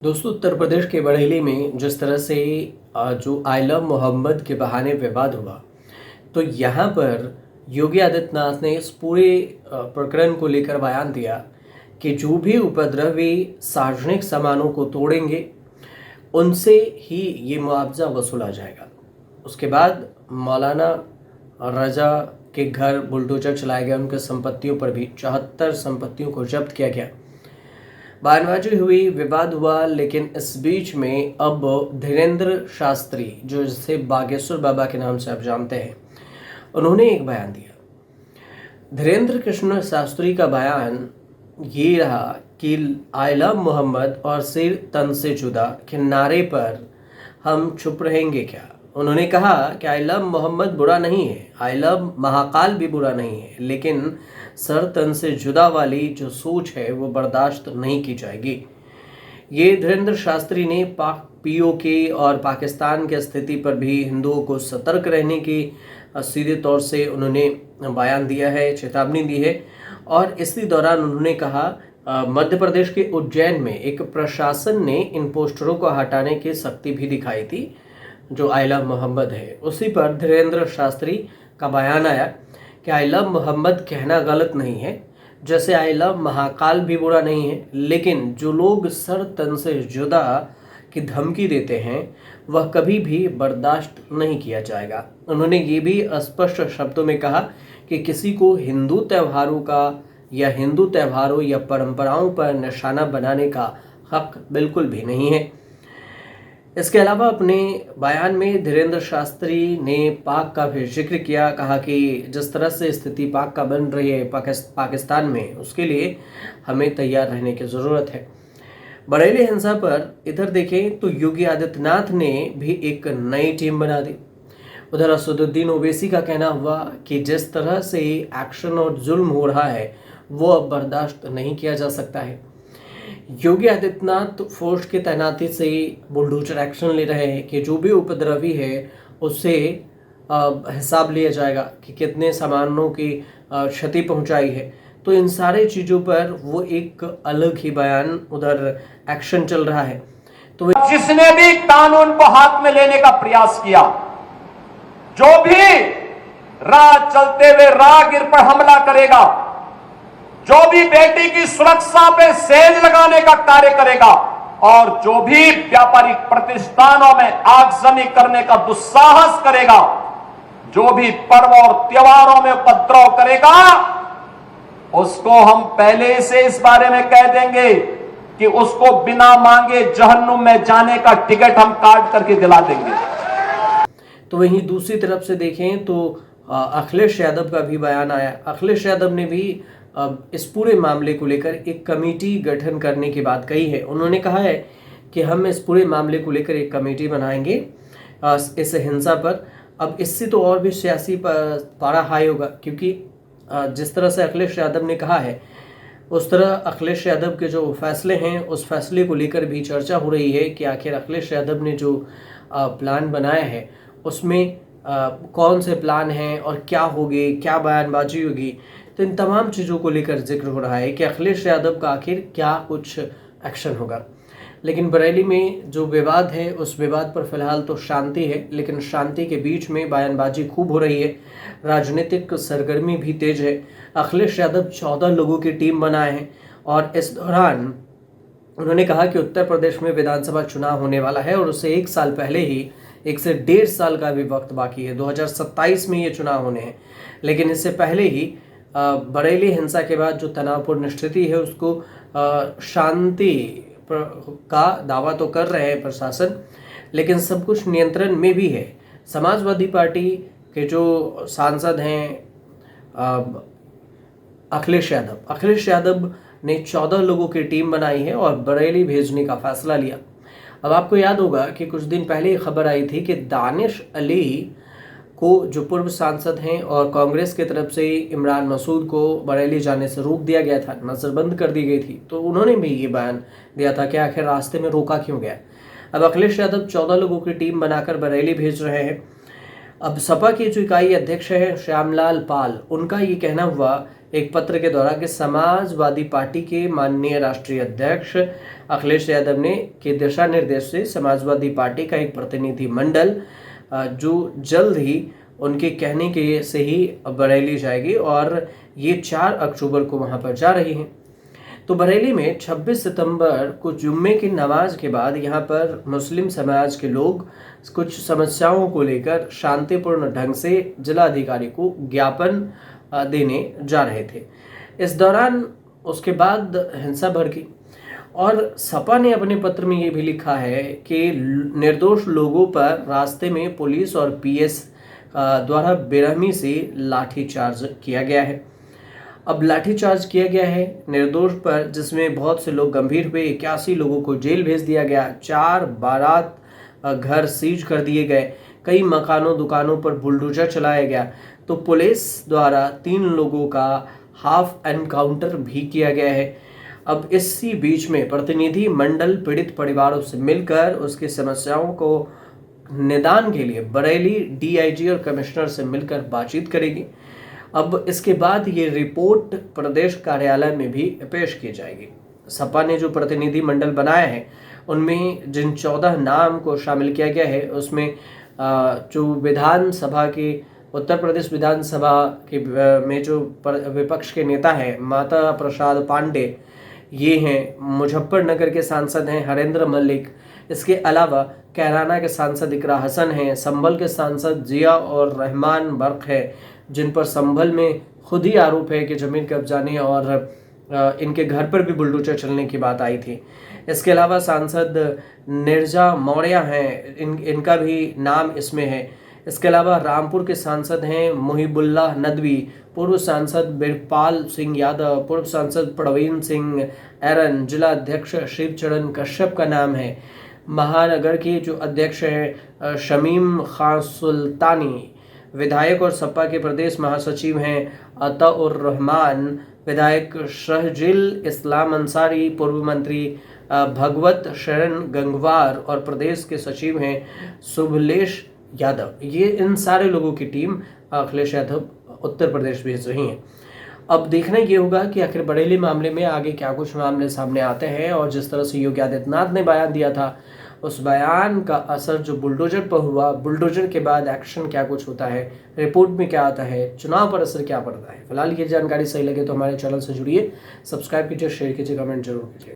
दोस्तों, उत्तर प्रदेश के बरेली में जिस तरह से जो आई लव मोहम्मद के बहाने विवाद हुआ, तो यहाँ पर योगी आदित्यनाथ ने इस पूरे प्रकरण को लेकर बयान दिया कि जो भी उपद्रवी सार्वजनिक सामानों को तोड़ेंगे उनसे ही ये मुआवजा वसूला जाएगा। उसके बाद मौलाना रजा के घर बुलडोजर चलाए गए, उनके संपत्तियों पर भी 74 संपत्तियों को जब्त किया गया। बयानबाजी हुई, विवाद हुआ, लेकिन इस बीच में अब धीरेन्द्र शास्त्री, जो जिसे बागेश्वर बाबा के नाम से आप जानते हैं, उन्होंने एक बयान दिया। धीरेन्द्र कृष्ण शास्त्री का बयान ये रहा कि आई लव मोहम्मद और सिर तन से जुदा के नारे पर हम चुप रहेंगे क्या। उन्होंने कहा कि आई लव मोहम्मद बुरा नहीं है, आई लव महाकाल भी बुरा नहीं है, लेकिन सर तन से जुदा वाली जो सोच है वो बर्दाश्त नहीं की जाएगी। ये धीरेन्द्र शास्त्री ने पाक पीओके और पाकिस्तान की स्थिति पर भी हिंदुओं को सतर्क रहने की सीधे तौर से उन्होंने बयान दिया है, चेतावनी दी है। और इसी दौरान उन्होंने कहा मध्य प्रदेश के उज्जैन में एक प्रशासन ने इन पोस्टरों को हटाने की सख्ती भी दिखाई थी जो आई लव मोहम्मद है। उसी पर धीरेन्द्र शास्त्री का बयान आया कि आई लव मोहम्मद कहना गलत नहीं है, जैसे आई लव महाकाल भी बुरा नहीं है, लेकिन जो लोग सर तन से जुदा की धमकी देते हैं वह कभी भी बर्दाश्त नहीं किया जाएगा। उन्होंने ये भी स्पष्ट शब्दों में कहा कि किसी को हिंदू त्योहारों या परंपराओं पर निशाना बनाने का हक बिल्कुल भी नहीं है। इसके अलावा अपने बयान में धीरेन्द्र शास्त्री ने पाक का भी जिक्र किया, कहा कि जिस तरह से स्थिति पाक का बन रही है पाकिस्तान में, उसके लिए हमें तैयार रहने की ज़रूरत है। बरेली हिंसा पर इधर देखें तो योगी आदित्यनाथ ने भी एक नई टीम बना दी। उधर असदुद्दीन ओवैसी का कहना हुआ कि जिस तरह से एक्शन और जुल्म हो रहा है वो अब बर्दाश्त नहीं किया जा सकता है। योगी आदित्यनाथ फोर्स की तैनाती से बुलडोजर एक्शन ले रहे हैं कि जो भी उपद्रवी है उससे हिसाब लिया जाएगा कि कितने सामानों की क्षति पहुंचाई है। तो इन सारे चीज़ों पर वो एक अलग ही बयान, उधर एक्शन चल रहा है। तो जिसने भी कानून को हाथ में लेने का प्रयास किया, जो भी राह चलते हुए राहगीर पर हमला करेगा, जो भी बेटी की सुरक्षा पे सेंध लगाने का कार्य करेगा और जो भी व्यापारिक प्रतिष्ठानों में आगजनी करने का दुस्साहस करेगा, जो भी पर्व और त्योहारों में उपद्रव करेगा, उसको हम पहले से इस बारे में कह देंगे कि उसको बिना मांगे जहन्नुम में जाने का टिकट हम काट करके दिला देंगे। तो वहीं दूसरी तरफ से देखें तो अखिलेश यादव का भी बयान आया। अखिलेश यादव ने भी इस पूरे मामले को लेकर एक कमेटी गठन करने की बात कही है। उन्होंने कहा है कि हम इस पूरे मामले को लेकर एक कमेटी बनाएंगे इस हिंसा पर। अब इससे तो और भी सियासी पारा हाई होगा, क्योंकि जिस तरह से अखिलेश यादव ने कहा है उस तरह अखिलेश यादव के जो फैसले हैं उस फैसले को लेकर भी चर्चा हो रही है कि आखिर अखिलेश यादव ने जो प्लान बनाया है उसमें कौन से प्लान हैं और क्या होगी, क्या बयानबाजी होगी। तो इन तमाम चीज़ों को लेकर जिक्र हो रहा है कि अखिलेश यादव का आखिर क्या कुछ एक्शन होगा। लेकिन बरेली में जो विवाद है उस विवाद पर फिलहाल तो शांति है, लेकिन शांति के बीच में बयानबाजी खूब हो रही है, राजनीतिक सरगर्मी भी तेज है। अखिलेश यादव 14 लोगों की टीम बनाए हैं और इस दौरान उन्होंने कहा कि उत्तर प्रदेश में विधानसभा चुनाव होने वाला है और उससे 1 साल पहले ही 1 से 1.5 साल का भी वक्त बाकी है। 2027 में ये चुनाव होने हैं, लेकिन इससे पहले ही बरेली हिंसा के बाद जो तनावपूर्ण स्थिति है उसको शांति का दावा तो कर रहे हैं प्रशासन, लेकिन सब कुछ नियंत्रण में भी है। समाजवादी पार्टी के जो सांसद हैं अखिलेश यादव ने 14 लोगों की टीम बनाई है और बरेली भेजने का फैसला लिया। अब आपको याद होगा कि कुछ दिन पहले खबर आई थी कि दानिश अली को, जो पूर्व सांसद हैं और कांग्रेस की तरफ से इमरान मसूद को बरेली जाने से रोक दिया गया था, नज़रबंद कर दी गई थी। तो उन्होंने भी ये बयान दिया था कि आखिर रास्ते में रोका क्यों गया। अब अखिलेश यादव 14 लोगों की टीम बनाकर बरेली भेज रहे हैं। अब सपा की जो इकाई अध्यक्ष है श्यामलाल पाल, उनका ये कहना हुआ एक पत्र के द्वारा कि समाजवादी पार्टी के माननीय राष्ट्रीय अध्यक्ष अखिलेश यादव ने के दिशा निर्देश से समाजवादी पार्टी का एक प्रतिनिधि मंडल जो जल्द ही उनके कहने के से ही बरेली जाएगी और ये 4 अक्टूबर को वहाँ पर जा रही हैं। तो बरेली में 26 सितंबर को जुम्मे की नमाज के बाद यहाँ पर मुस्लिम समाज के लोग कुछ समस्याओं को लेकर शांतिपूर्ण ढंग से जिलाधिकारी को ज्ञापन देने जा रहे थे। इस दौरान उसके बाद हिंसा भड़की और सपा ने अपने पत्र में ये भी लिखा है कि निर्दोष लोगों पर रास्ते में पुलिस और पीएस द्वारा बेरहमी से लाठीचार्ज किया गया है। अब लाठीचार्ज किया गया है निर्दोष पर, जिसमें बहुत से लोग गंभीर हुए। 81 लोगों को जेल भेज दिया गया। 4 बारात घर सीज कर दिए गए। कई मकानों दुकानों पर बुलडोजर चलाया गया। तो पुलिस द्वारा 3 लोगों का हाफ एनकाउंटर भी किया गया है। अब इसी बीच में प्रतिनिधि मंडल पीड़ित परिवारों से मिलकर उसकी समस्याओं को निदान के लिए बरेली डीआईजी और कमिश्नर से मिलकर बातचीत करेगी। अब इसके बाद ये रिपोर्ट प्रदेश कार्यालय में भी पेश की जाएगी। सपा ने जो प्रतिनिधि मंडल बनाया है उनमें जिन 14 नाम को शामिल किया गया है उसमें जो विधानसभा के उत्तर प्रदेश विधानसभा के में जो विपक्ष के नेता हैं माता प्रसाद पांडे, ये हैं। मुजफ्फरनगर के सांसद हैं हरेंद्र मलिक। इसके अलावा कैराना के सांसद इकरा हसन हैं। संभल के सांसद जिया और रहमान बर्क है, जिन पर संभल में खुद ही आरोप है कि जमीन कब्जाने और इनके घर पर भी बुलडोजर चलने की बात आई थी। इसके अलावा सांसद निर्जा मौर्य हैं, इनका भी नाम इसमें है। इसके अलावा रामपुर के सांसद हैं मुहिबुल्लाह नदवी, पूर्व सांसद बिरपाल सिंह यादव, पूर्व सांसद प्रवीण सिंह एरन, जिला अध्यक्ष शिवचरण कश्यप का नाम है। महानगर के जो अध्यक्ष हैं शमीम खान सुल्तानी, विधायक और सपा के प्रदेश महासचिव हैं अताउर रहमान, विधायक शहजिल इस्लाम अंसारी, पूर्व मंत्री भगवत शरण गंगवार और प्रदेश के सचिव हैं शुभलेश यादव। ये इन सारे लोगों की टीम अखिलेश यादव उत्तर प्रदेश भेज रही हैं। अब देखना ये होगा कि आखिर बरेली मामले में आगे क्या कुछ मामले सामने आते हैं और जिस तरह से योगी आदित्यनाथ ने बयान दिया था उस बयान का असर जो बुलडोजर पर हुआ, बुलडोजर के बाद एक्शन क्या कुछ होता है, रिपोर्ट में क्या आता है, चुनाव पर असर क्या पड़ता है। फिलहाल ये जानकारी सही लगे तो हमारे चैनल से जुड़िए, सब्सक्राइब कीजिए, शेयर कीजिए, कमेंट जरूर कीजिए।